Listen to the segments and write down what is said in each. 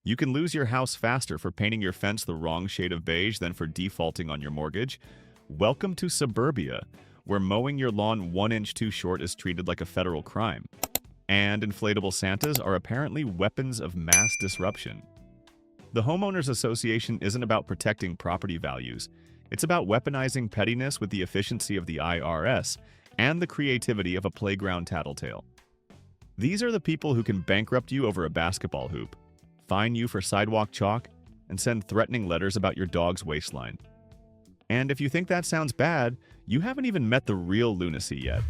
You can lose your house faster for painting your fence the wrong shade of beige than for defaulting on your mortgage. Welcome to suburbia, where mowing your lawn 1 inch too short is treated like a federal crime. And inflatable Santas are apparently weapons of mass disruption. The Homeowners Association isn't about protecting property values. It's about weaponizing pettiness with the efficiency of the IRS and the creativity of a playground tattletale. These are the people who can bankrupt you over a basketball hoop, fine you for sidewalk chalk, and send threatening letters about your dog's waistline. And if you think that sounds bad, you haven't even met the real lunacy yet.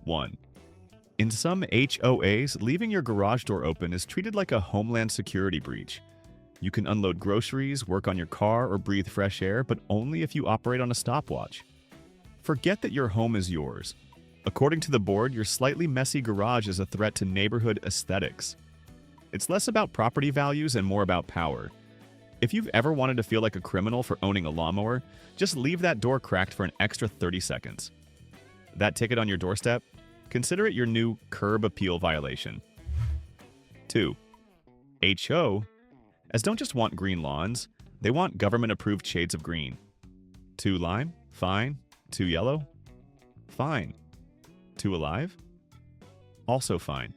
1. In some HOAs, leaving your garage door open is treated like a homeland security breach. You can unload groceries, work on your car, or breathe fresh air, but only if you operate on a stopwatch. Forget that your home is yours. According to the board, your slightly messy garage is a threat to neighborhood aesthetics. It's less about property values and more about power. If you've ever wanted to feel like a criminal for owning a lawnmower, just leave that door cracked for an extra 30 seconds. That ticket on your doorstep? Consider it your new curb appeal violation. 2. HOAs don't just want green lawns, they want government-approved shades of green. Too lime? Fine. Too yellow? Fine. Too alive? Also fine.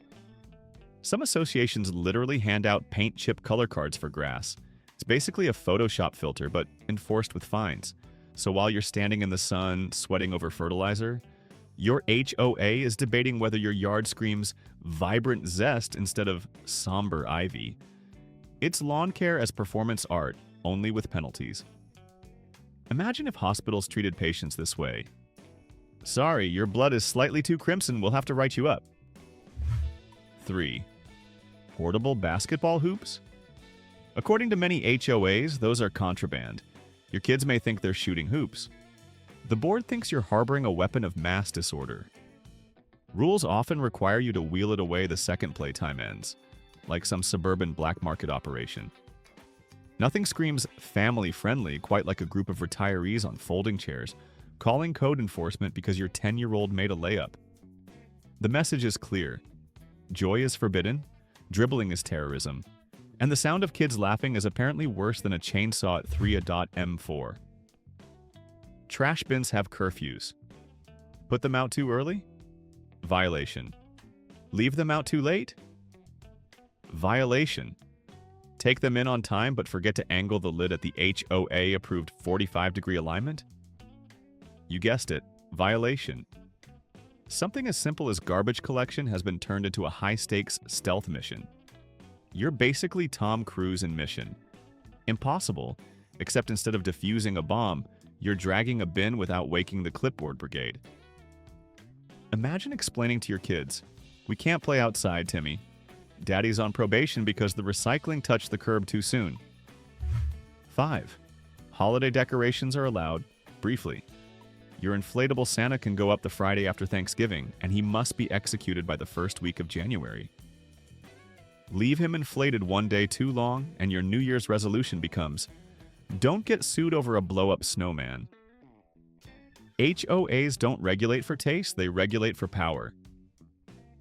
Some associations literally hand out paint chip color cards for grass. It's basically a Photoshop filter, but enforced with fines. So while you're standing in the sun, sweating over fertilizer, your HOA is debating whether your yard screams vibrant zest instead of somber ivy. It's lawn care as performance art, only with penalties. Imagine if hospitals treated patients this way. Sorry, your blood is slightly too crimson, we'll have to write you up. 3. Portable basketball hoops? According to many HOAs, those are contraband. Your kids may think they're shooting hoops. The board thinks you're harboring a weapon of mass disorder. Rules often require you to wheel it away the second playtime ends, like some suburban black market operation. Nothing screams family-friendly quite like a group of retirees on folding chairs, calling code enforcement because your 10-year-old made a layup. The message is clear. Joy is forbidden, dribbling is terrorism, and the sound of kids laughing is apparently worse than a chainsaw at 3.M4. Trash bins have curfews. Put them out too early? Violation. Leave them out too late? Violation. Take them in on time but forget to angle the lid at the HOA-approved 45-degree alignment? You guessed it, violation. Something as simple as garbage collection has been turned into a high-stakes stealth mission. You're basically Tom Cruise in Mission. Impossible, except instead of defusing a bomb, you're dragging a bin without waking the clipboard brigade. Imagine explaining to your kids, "We can't play outside, Timmy. Daddy's on probation because the recycling touched the curb too soon." 5. Holiday decorations are allowed, briefly. Your inflatable Santa can go up the Friday after Thanksgiving, and he must be executed by the first week of January. Leave him inflated one day too long, and your New Year's resolution becomes, "Don't get sued over a blow-up snowman." HOAs don't regulate for taste, they regulate for power.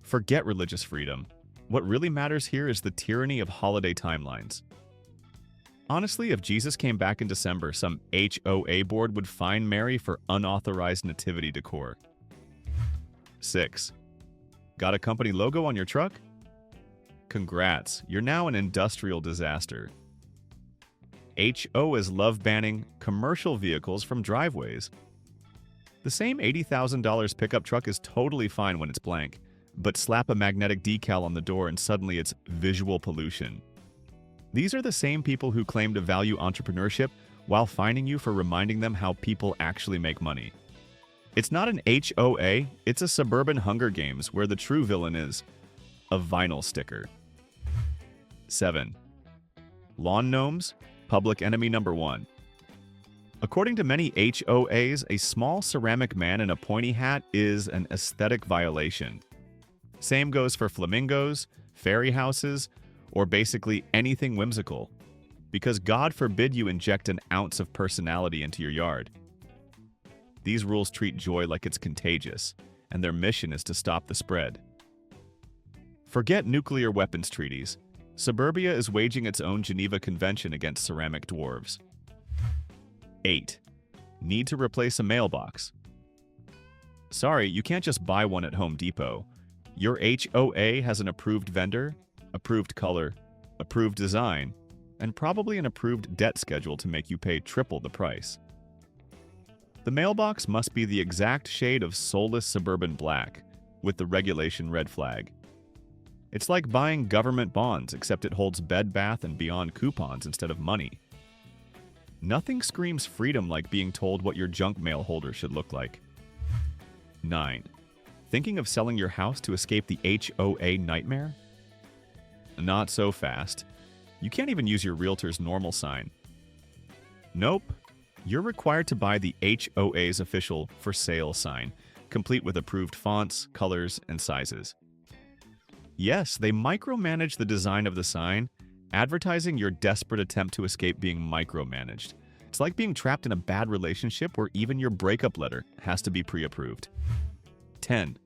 Forget religious freedom. What really matters here is the tyranny of holiday timelines. Honestly, if Jesus came back in December, some HOA board would fine Mary for unauthorized nativity decor. 6. Got a company logo on your truck? Congrats, you're now an industrial disaster. HOAs love banning commercial vehicles from driveways. The same $80,000 pickup truck is totally fine when it's blank, but slap a magnetic decal on the door and suddenly it's visual pollution. These are the same people who claim to value entrepreneurship while fining you for reminding them how people actually make money. It's not an HOA, it's a suburban Hunger Games where the true villain is a vinyl sticker. 7. Lawn gnomes, public enemy number 1. According to many HOAs, a small ceramic man in a pointy hat is an aesthetic violation. Same goes for flamingos, fairy houses, or basically anything whimsical, because God forbid you inject an ounce of personality into your yard. These rules treat joy like it's contagious, and their mission is to stop the spread. Forget nuclear weapons treaties. Suburbia is waging its own Geneva Convention against ceramic dwarves. 8. Need to replace a mailbox. Sorry, you can't just buy one at Home Depot. Your HOA has an approved vendor, approved color, approved design, and probably an approved debt schedule to make you pay triple the price. The mailbox must be the exact shade of soulless suburban black, with the regulation red flag. It's like buying government bonds, except it holds Bed Bath & Beyond coupons instead of money. Nothing screams freedom like being told what your junk mail holder should look like. 9. Thinking of selling your house to escape the HOA nightmare? Not so fast. You can't even use your realtor's normal sign. Nope. You're required to buy the HOA's official for sale sign, complete with approved fonts, colors, and sizes. Yes, they micromanage the design of the sign, advertising your desperate attempt to escape being micromanaged. It's like being trapped in a bad relationship where even your breakup letter has to be pre-approved. 10.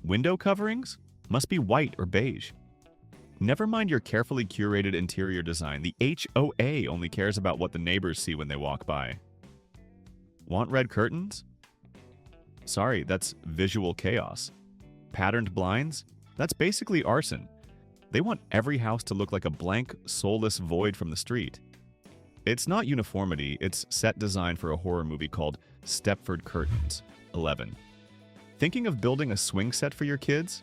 Window coverings must be white or beige. Never mind your carefully curated interior design, the HOA only cares about what the neighbors see when they walk by. Want red curtains? Sorry, that's visual chaos. Patterned blinds? That's basically arson. They want every house to look like a blank, soulless void from the street. It's not uniformity, it's set design for a horror movie called Stepford Curtains. 11. Thinking of building a swing set for your kids?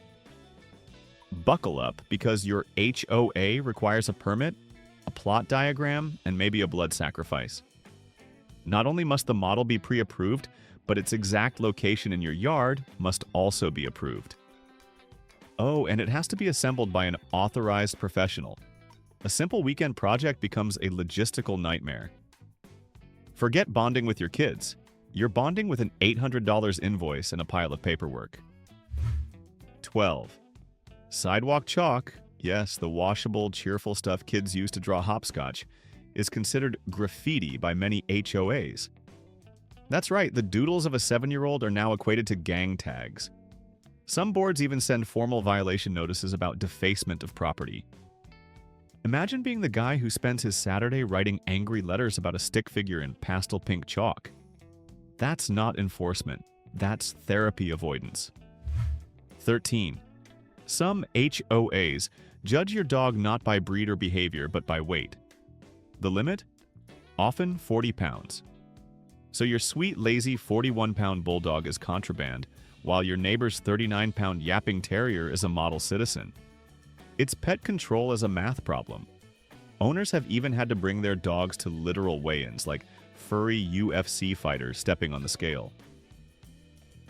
Buckle up, because your HOA requires a permit, a plot diagram, and maybe a blood sacrifice. Not only must the model be pre-approved, but its exact location in your yard must also be approved. Oh, and it has to be assembled by an authorized professional. A simple weekend project becomes a logistical nightmare. Forget bonding with your kids. You're bonding with an $800 invoice and a pile of paperwork. 12. Sidewalk chalk, yes, the washable, cheerful stuff kids use to draw hopscotch, is considered graffiti by many HOAs. That's right, the doodles of a 7-year-old are now equated to gang tags. Some boards even send formal violation notices about defacement of property. Imagine being the guy who spends his Saturday writing angry letters about a stick figure in pastel pink chalk. That's not enforcement. That's therapy avoidance. 13. Some HOAs judge your dog not by breed or behavior, but by weight. The limit? Often 40 pounds. So your sweet, lazy 41-pound bulldog is contraband, while your neighbor's 39-pound yapping terrier is a model citizen. It's pet control as a math problem. Owners have even had to bring their dogs to literal weigh-ins, like furry UFC fighters stepping on the scale.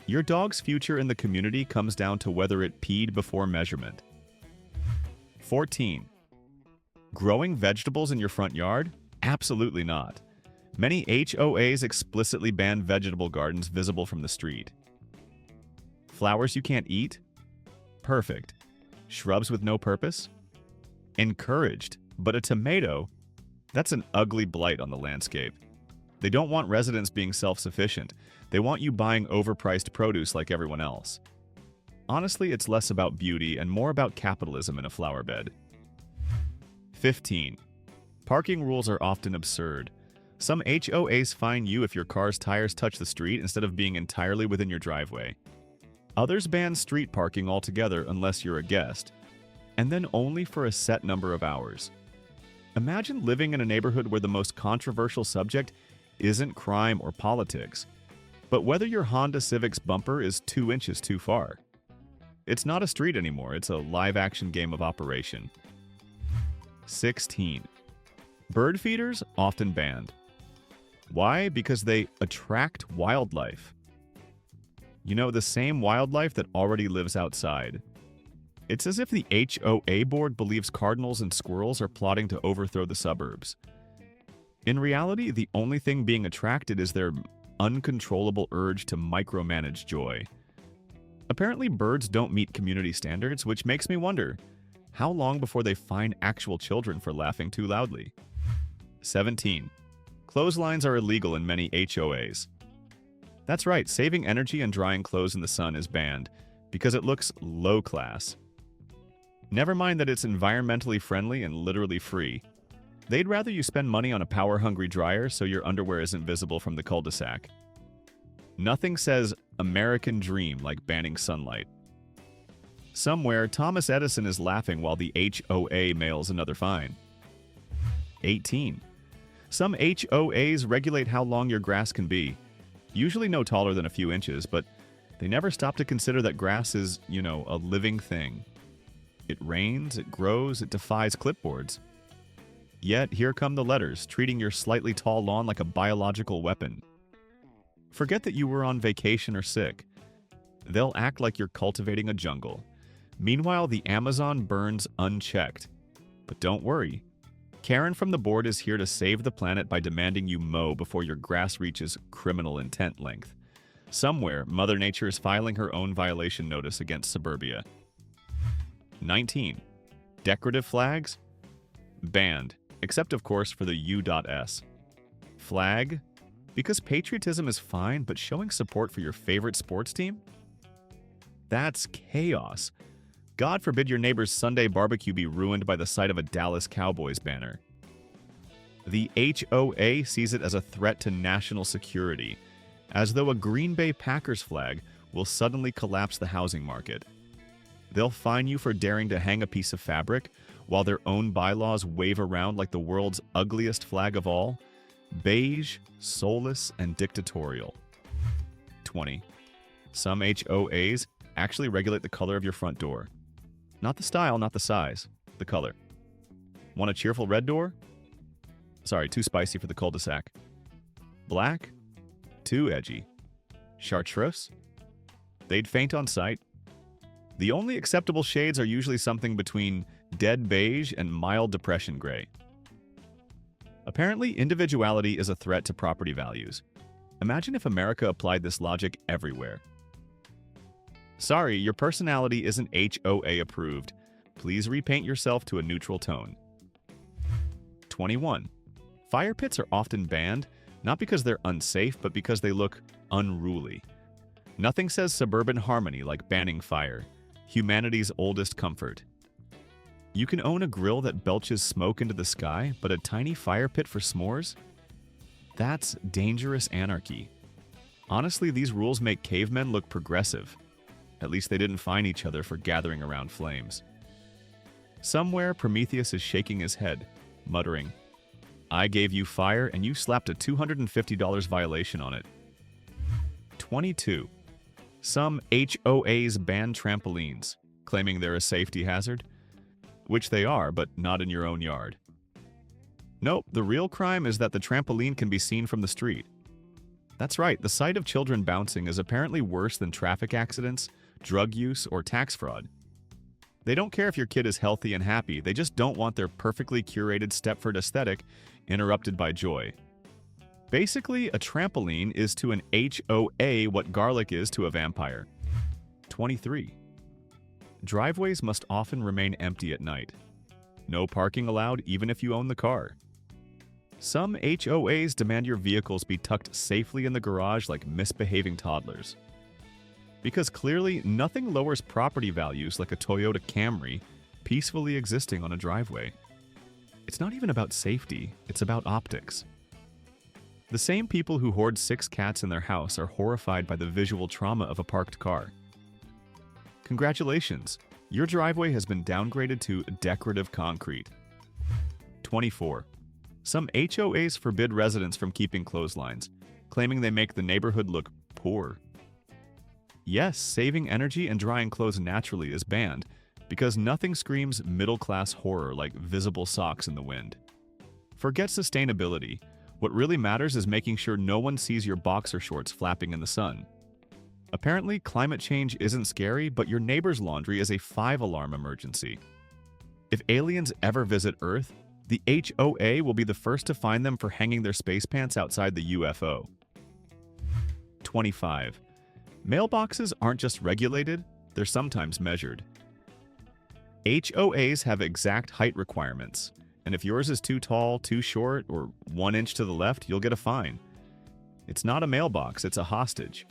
Your dog's future in the community comes down to whether it peed before measurement. 14. Growing vegetables in your front yard? Absolutely not. Many HOAs explicitly ban vegetable gardens visible from the street. Flowers you can't eat? Perfect. Shrubs with no purpose? Encouraged. But a tomato? That's an ugly blight on the landscape. They don't want residents being self-sufficient. They want you buying overpriced produce like everyone else. Honestly, it's less about beauty and more about capitalism in a flower bed. 15. Parking rules are often absurd. Some HOAs fine you if your car's tires touch the street instead of being entirely within your driveway. Others ban street parking altogether unless you're a guest, and then only for a set number of hours. Imagine living in a neighborhood where the most controversial subject isn't crime or politics, but whether your Honda Civic's bumper is 2 inches too far. It's not a street anymore, it's a live-action game of operation. 16. Bird feeders often banned. Why? Because they attract wildlife. You know, the same wildlife that already lives outside. It's as if the HOA board believes cardinals and squirrels are plotting to overthrow the suburbs. In reality, the only thing being attracted is their uncontrollable urge to micromanage joy. Apparently, birds don't meet community standards, which makes me wonder, how long before they fine actual children for laughing too loudly? 17. Clotheslines are illegal in many HOAs. That's right, saving energy and drying clothes in the sun is banned, because it looks low class. Never mind that it's environmentally friendly and literally free. They'd rather you spend money on a power-hungry dryer so your underwear isn't visible from the cul-de-sac. Nothing says American dream like banning sunlight. Somewhere, Thomas Edison is laughing while the HOA mails another fine. 18. Some HOAs regulate how long your grass can be. Usually no taller than a few inches, but they never stop to consider that grass is, a living thing. It rains, it grows, it defies clipboards. Yet, here come the letters, treating your slightly tall lawn like a biological weapon. Forget that you were on vacation or sick. They'll act like you're cultivating a jungle. Meanwhile, the Amazon burns unchecked. But don't worry. Karen from the board is here to save the planet by demanding you mow before your grass reaches criminal intent length. Somewhere, Mother Nature is filing her own violation notice against suburbia. 19. Decorative flags? Banned, except of course for the U.S. Flag? Because patriotism is fine, but showing support for your favorite sports team? That's chaos. God forbid your neighbor's Sunday barbecue be ruined by the sight of a Dallas Cowboys banner. The HOA sees it as a threat to national security, as though a Green Bay Packers flag will suddenly collapse the housing market. They'll fine you for daring to hang a piece of fabric, while their own bylaws wave around like the world's ugliest flag of all, beige, soulless, and dictatorial. 20. Some HOAs actually regulate the color of your front door. Not the style, not the size, the color. Want a cheerful red door? Sorry, too spicy for the cul-de-sac. Black? Too edgy. Chartreuse? They'd faint on sight. The only acceptable shades are usually something between dead beige and mild depression gray. Apparently, individuality is a threat to property values. Imagine if America applied this logic everywhere. Sorry, your personality isn't HOA approved. Please repaint yourself to a neutral tone. 21. Fire pits are often banned, not because they're unsafe, but because they look unruly. Nothing says suburban harmony like banning fire, humanity's oldest comfort. You can own a grill that belches smoke into the sky, but a tiny fire pit for s'mores? That's dangerous anarchy. Honestly, these rules make cavemen look progressive. At least they didn't fine each other for gathering around flames. Somewhere, Prometheus is shaking his head, muttering, "I gave you fire and you slapped a $250 violation on it." 22. Some HOAs ban trampolines, claiming they're a safety hazard. Which they are, but not in your own yard. Nope, the real crime is that the trampoline can be seen from the street. That's right, the sight of children bouncing is apparently worse than traffic accidents, drug use, or tax fraud. They don't care if your kid is healthy and happy, they just don't want their perfectly curated Stepford aesthetic interrupted by joy. Basically, a trampoline is to an HOA what garlic is to a vampire. 23. Driveways must often remain empty at night. No parking allowed even if you own the car. Some HOAs demand your vehicles be tucked safely in the garage like misbehaving toddlers. Because clearly, nothing lowers property values like a Toyota Camry peacefully existing on a driveway. It's not even about safety, it's about optics. The same people who hoard 6 cats in their house are horrified by the visual trauma of a parked car. Congratulations, your driveway has been downgraded to decorative concrete. 24. Some HOAs forbid residents from keeping clotheslines, claiming they make the neighborhood look poor. Yes, saving energy and drying clothes naturally is banned, because nothing screams middle-class horror like visible socks in the wind. Forget sustainability. What really matters is making sure no one sees your boxer shorts flapping in the sun. Apparently, climate change isn't scary, but your neighbor's laundry is a 5-alarm emergency. If aliens ever visit Earth, the HOA will be the first to find them for hanging their space pants outside the UFO. 25. Mailboxes aren't just regulated, they're sometimes measured. HOAs have exact height requirements, and if yours is too tall, too short, or 1 inch to the left, you'll get a fine. It's not a mailbox, it's a hostage.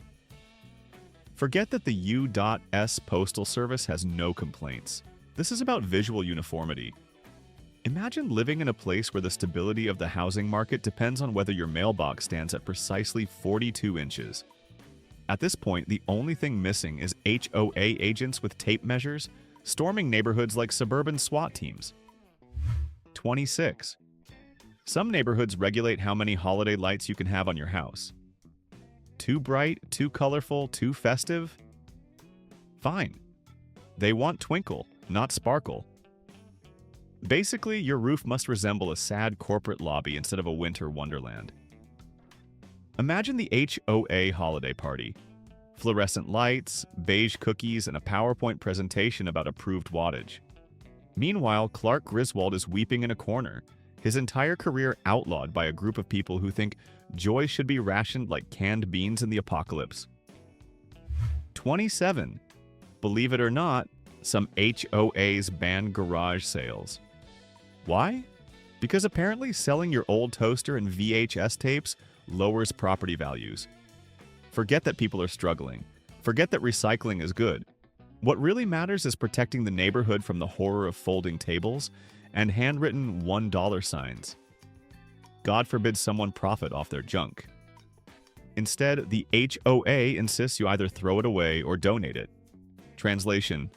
Forget that the U.S. Postal Service has no complaints. This is about visual uniformity. Imagine living in a place where the stability of the housing market depends on whether your mailbox stands at precisely 42 inches. At this point, the only thing missing is HOA agents with tape measures storming neighborhoods like suburban SWAT teams. 26. Some neighborhoods regulate how many holiday lights you can have on your house. Too bright, too colorful, too festive? Fine. They want twinkle, not sparkle. Basically, your roof must resemble a sad corporate lobby instead of a winter wonderland. Imagine the HOA holiday party. Fluorescent lights, beige cookies, and a PowerPoint presentation about approved wattage. Meanwhile, Clark Griswold is weeping in a corner, his entire career outlawed by a group of people who think joy should be rationed like canned beans in the apocalypse. 27. Believe it or not, some HOAs ban garage sales. Why? Because apparently selling your old toaster and VHS tapes lowers property values. Forget that people are struggling. Forget that recycling is good. What really matters is protecting the neighborhood from the horror of folding tables and handwritten $1 signs. God forbid someone profit off their junk. Instead, the HOA insists you either throw it away or donate it. Translation: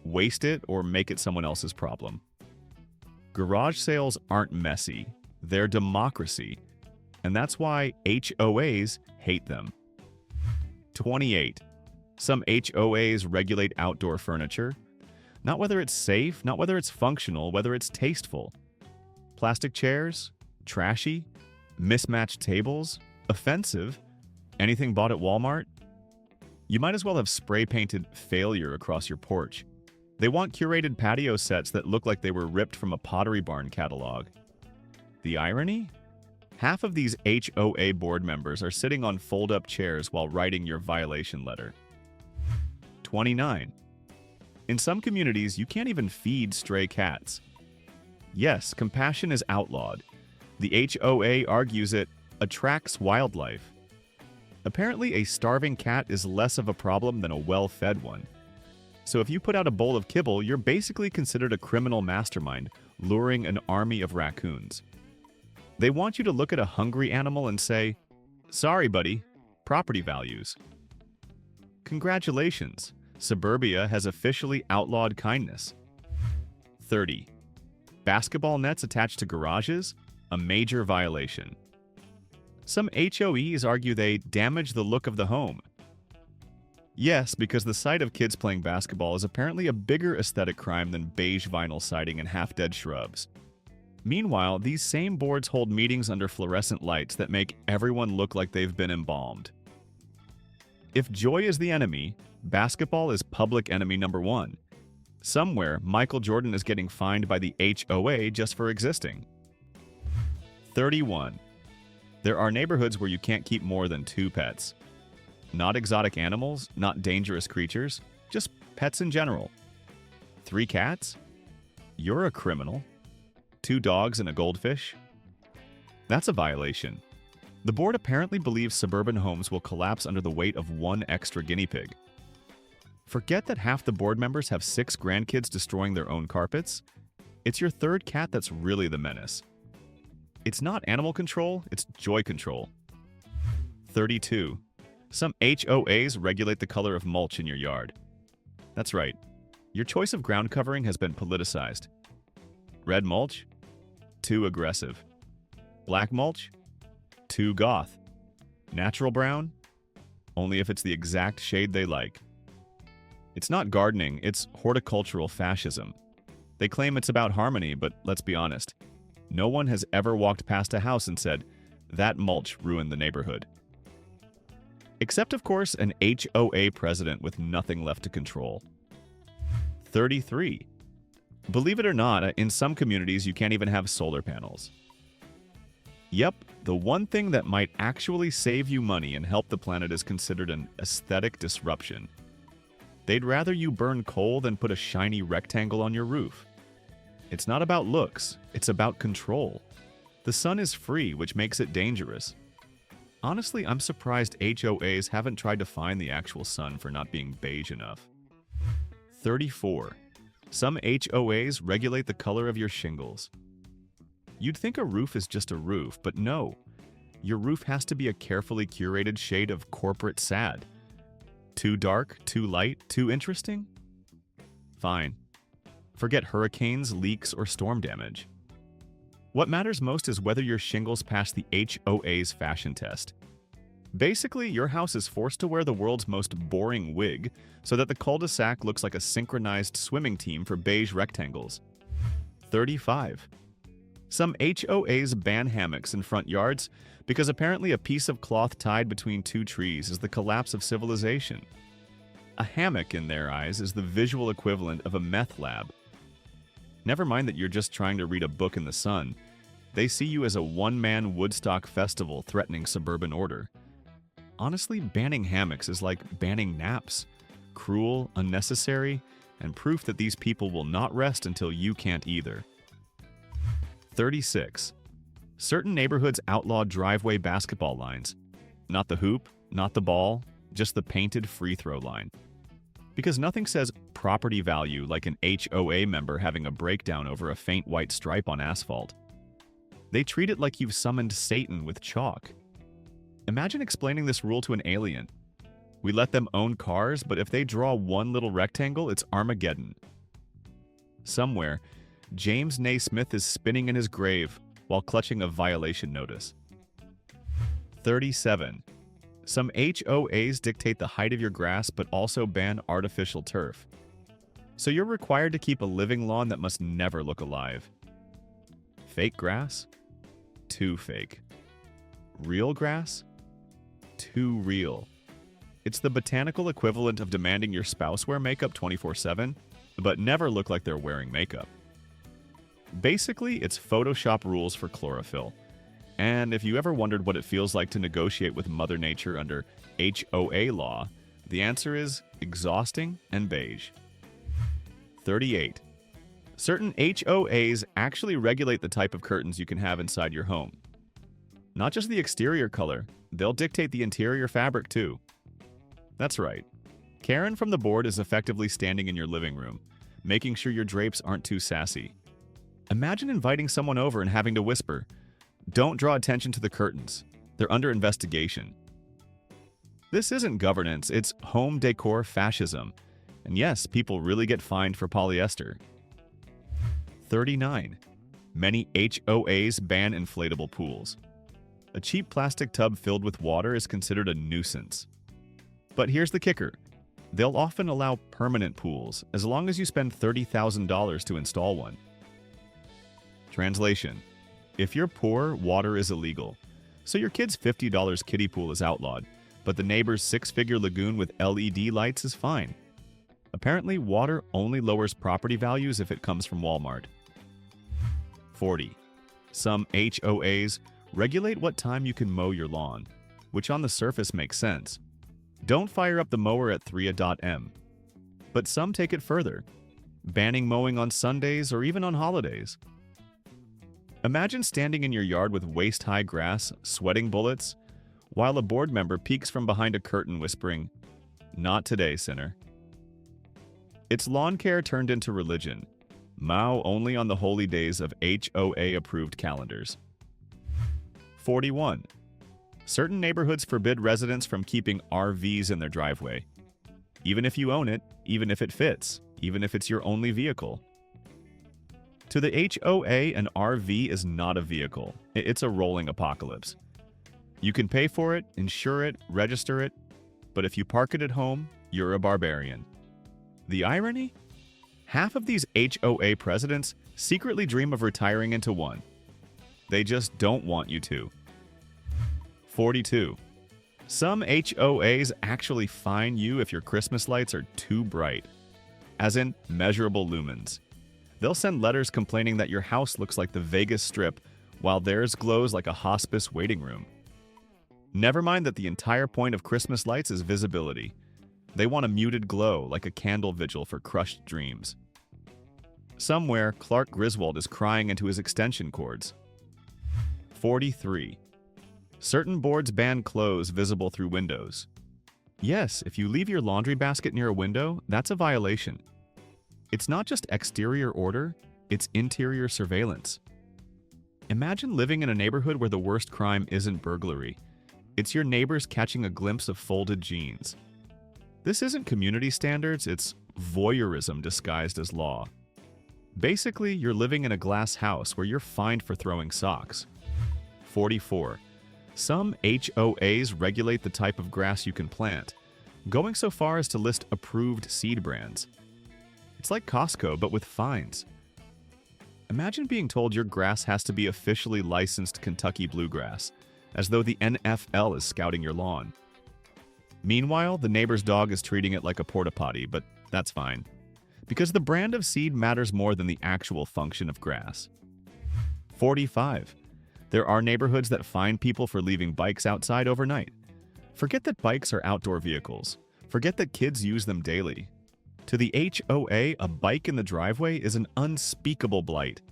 waste it or make it someone else's problem. Garage sales aren't messy, they're democracy, and that's why HOAs hate them. 28. Some HOAs regulate outdoor furniture. Not whether it's safe, not whether it's functional, whether it's tasteful. Plastic chairs? Trashy? Mismatched tables? Offensive? Anything bought at Walmart? You might as well have spray-painted failure across your porch. They want curated patio sets that look like they were ripped from a Pottery Barn catalog. The irony? Half of these HOA board members are sitting on fold-up chairs while writing your violation letter. 29. In some communities, you can't even feed stray cats. Yes, compassion is outlawed. The HOA argues it attracts wildlife. Apparently, a starving cat is less of a problem than a well-fed one. So if you put out a bowl of kibble, you're basically considered a criminal mastermind, luring an army of raccoons. They want you to look at a hungry animal and say, "Sorry, buddy, property values." Congratulations, suburbia has officially outlawed kindness. 30. Basketball nets attached to garages? A major violation. Some HOEs argue they damage the look of the home. Yes, because the sight of kids playing basketball is apparently a bigger aesthetic crime than beige vinyl siding and half-dead shrubs. Meanwhile, these same boards hold meetings under fluorescent lights that make everyone look like they've been embalmed. If joy is the enemy, basketball is public enemy number one. Somewhere, Michael Jordan is getting fined by the HOA just for existing. 31. There are neighborhoods where you can't keep more than 2 pets. Not exotic animals, not dangerous creatures, just pets in general. 3 cats? You're a criminal. 2 dogs and a goldfish? That's a violation. The board apparently believes suburban homes will collapse under the weight of 1 extra guinea pig. Forget that half the board members have 6 grandkids destroying their own carpets. It's your 3rd cat that's really the menace. It's not animal control, it's joy control. 32. Some HOAs regulate the color of mulch in your yard. That's right. Your choice of ground covering has been politicized. Red mulch? Too aggressive. Black mulch? Too goth. Natural brown? Only if it's the exact shade they like. It's not gardening, it's horticultural fascism. They claim it's about harmony, but let's be honest. No one has ever walked past a house and said, "That mulch ruined the neighborhood." Except, of course, an HOA president with nothing left to control. 33. Believe it or not, in some communities you can't even have solar panels. Yep, the one thing that might actually save you money and help the planet is considered an aesthetic disruption. They'd rather you burn coal than put a shiny rectangle on your roof. It's not about looks, it's about control. The sun is free, which makes it dangerous. Honestly, I'm surprised HOAs haven't tried to find the actual sun for not being beige enough. 34. Some HOAs regulate the color of your shingles. You'd think a roof is just a roof, but no. Your roof has to be a carefully curated shade of corporate sad. Too dark, too light, too interesting? Fine. Forget hurricanes, leaks, or storm damage. What matters most is whether your shingles pass the HOA's fashion test. Basically, your house is forced to wear the world's most boring wig so that the cul-de-sac looks like a synchronized swimming team for beige rectangles. 35. Some HOAs ban hammocks in front yards because apparently a piece of cloth tied between two trees is the collapse of civilization. A hammock, in their eyes, is the visual equivalent of a meth lab. Never mind that you're just trying to read a book in the sun. They see you as a one-man Woodstock festival threatening suburban order. Honestly, banning hammocks is like banning naps. Cruel, unnecessary, and proof that these people will not rest until you can't either. 36. Certain neighborhoods outlaw driveway basketball lines. Not the hoop, not the ball, just the painted free throw line. Because nothing says property value like an HOA member having a breakdown over a faint white stripe on asphalt. They treat it like you've summoned Satan with chalk. Imagine explaining this rule to an alien. We let them own cars, but if they draw one little rectangle, it's Armageddon. Somewhere, James Naismith is spinning in his grave while clutching a violation notice. 37. Some HOAs dictate the height of your grass but also ban artificial turf. So you're required to keep a living lawn that must never look alive. Fake grass? Too fake. Real grass? Too real. It's the botanical equivalent of demanding your spouse wear makeup 24/7, but never look like they're wearing makeup. Basically, it's Photoshop rules for chlorophyll. And if you ever wondered what it feels like to negotiate with Mother Nature under HOA law, the answer is exhausting and beige. 38. Certain HOAs actually regulate the type of curtains you can have inside your home. Not just the exterior color, they'll dictate the interior fabric too. That's right. Karen from the board is effectively standing in your living room, making sure your drapes aren't too sassy. Imagine inviting someone over and having to whisper, "Don't draw attention to the curtains. They're under investigation." This isn't governance, it's home decor fascism. And yes, people really get fined for polyester. 39. Many HOAs ban inflatable pools. A cheap plastic tub filled with water is considered a nuisance. But here's the kicker. They'll often allow permanent pools, as long as you spend $30,000 to install one. Translation: if you're poor, water is illegal. So your kid's $50 kiddie pool is outlawed, but the neighbor's six-figure lagoon with LED lights is fine. Apparently, water only lowers property values if it comes from Walmart. 40. Some HOAs regulate what time you can mow your lawn, which on the surface makes sense. Don't fire up the mower at 3 a.m. But some take it further, banning mowing on Sundays or even on holidays. Imagine standing in your yard with waist-high grass, sweating bullets, while a board member peeks from behind a curtain whispering, "Not today, sinner." It's lawn care turned into religion. Mow only on the holy days of HOA-approved calendars. 41. Certain neighborhoods forbid residents from keeping RVs in their driveway. Even if you own it, even if it fits, even if it's your only vehicle. To the HOA, an RV is not a vehicle. It's a rolling apocalypse. You can pay for it, insure it, register it, but if you park it at home, you're a barbarian. The irony? Half of these HOA presidents secretly dream of retiring into one. They just don't want you to. 42. Some HOAs actually fine you if your Christmas lights are too bright, as in measurable lumens. They'll send letters complaining that your house looks like the Vegas Strip while theirs glows like a hospice waiting room. Never mind that the entire point of Christmas lights is visibility. They want a muted glow like a candle vigil for crushed dreams. Somewhere, Clark Griswold is crying into his extension cords. 43. Certain boards ban clothes visible through windows. Yes, if you leave your laundry basket near a window, that's a violation. It's not just exterior order, it's interior surveillance. Imagine living in a neighborhood where the worst crime isn't burglary. It's your neighbors catching a glimpse of folded jeans. This isn't community standards, it's voyeurism disguised as law. Basically, you're living in a glass house where you're fined for throwing socks. 44. Some HOAs regulate the type of grass you can plant, going so far as to list approved seed brands. It's like Costco, but with fines. Imagine being told your grass has to be officially licensed Kentucky bluegrass, as though the NFL is scouting your lawn. Meanwhile, the neighbor's dog is treating it like a porta potty, but that's fine, because the brand of seed matters more than the actual function of grass. 45. There are neighborhoods that fine people for leaving bikes outside overnight. Forget that bikes are outdoor vehicles. Forget that kids use them daily. To the HOA, a bike in the driveway is an unspeakable blight.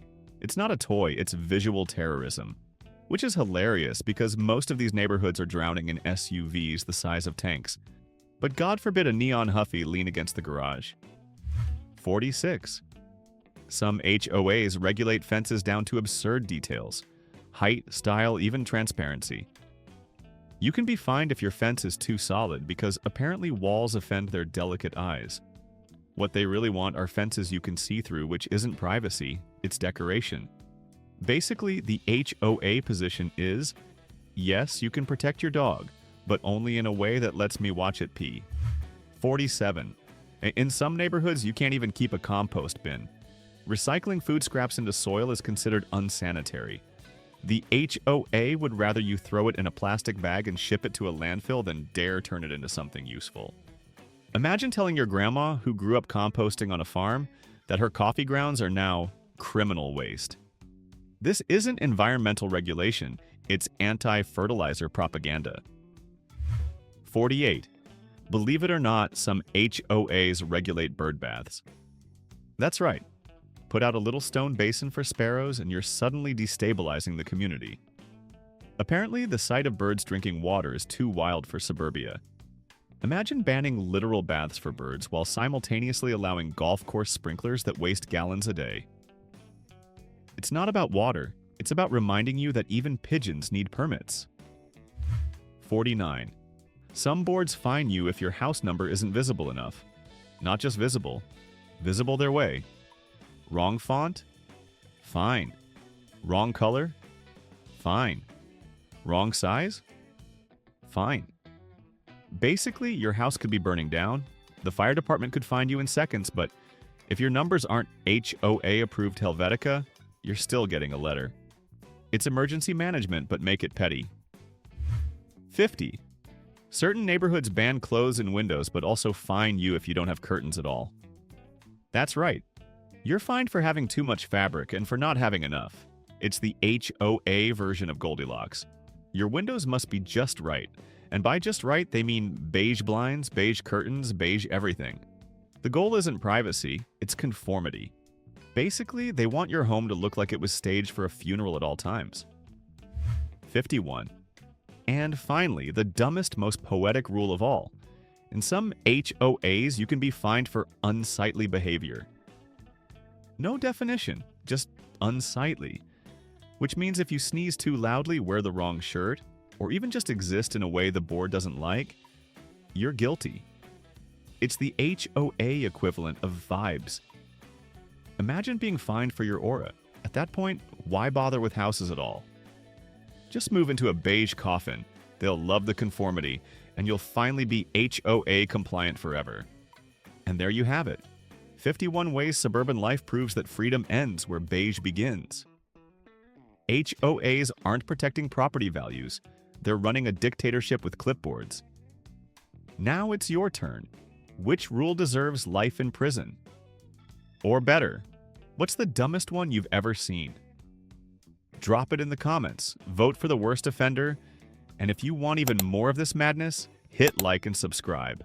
It's not a toy, it's visual terrorism. Which is hilarious because most of these neighborhoods are drowning in SUVs the size of tanks. But God forbid a neon huffy lean against the garage. 46. Some HOAs regulate fences down to absurd details. Height, style, even transparency. You can be fined if your fence is too solid because apparently walls offend their delicate eyes. What they really want are fences you can see through, which isn't privacy, it's decoration. Basically, the HOA position is, yes, you can protect your dog, but only in a way that lets me watch it pee. 47. In some neighborhoods, you can't even keep a compost bin. Recycling food scraps into soil is considered unsanitary. The HOA would rather you throw it in a plastic bag and ship it to a landfill than dare turn it into something useful. Imagine telling your grandma, who grew up composting on a farm, that her coffee grounds are now criminal waste. This isn't environmental regulation, it's anti-fertilizer propaganda. 48. Believe it or not, some HOAs regulate bird baths. That's right. Put out a little stone basin for sparrows and you're suddenly destabilizing the community. Apparently, the sight of birds drinking water is too wild for suburbia. Imagine banning literal baths for birds while simultaneously allowing golf course sprinklers that waste gallons a day. It's not about water, it's about reminding you that even pigeons need permits. 49. Some boards fine you if your house number isn't visible enough. Not just visible, visible their way. Wrong font? Fine. Wrong color? Fine. Wrong size? Fine. Basically, your house could be burning down, the fire department could find you in seconds, but if your numbers aren't HOA-approved Helvetica, you're still getting a letter. It's emergency management, but make it petty. 50. Certain neighborhoods ban clothes and windows, but also fine you if you don't have curtains at all. That's right. You're fined for having too much fabric and for not having enough. It's the HOA version of Goldilocks. Your windows must be just right. And by just right, they mean beige blinds, beige curtains, beige everything. The goal isn't privacy, it's conformity. Basically, they want your home to look like it was staged for a funeral at all times. 51. And finally, the dumbest, most poetic rule of all. In some HOAs, you can be fined for unsightly behavior. No definition, just unsightly. Which means if you sneeze too loudly, wear the wrong shirt, or even just exist in a way the board doesn't like, you're guilty. It's the HOA equivalent of vibes. Imagine being fined for your aura. At that point, why bother with houses at all? Just move into a beige coffin. They'll love the conformity, and you'll finally be HOA compliant forever. And there you have it. 51 ways suburban life proves that freedom ends where beige begins. HOAs aren't protecting property values. They're running a dictatorship with clipboards. Now it's your turn. Which rule deserves life in prison? Or better, what's the dumbest one you've ever seen? Drop it in the comments, vote for the worst offender, and if you want even more of this madness, hit like and subscribe.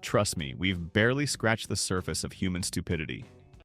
Trust me, we've barely scratched the surface of human stupidity.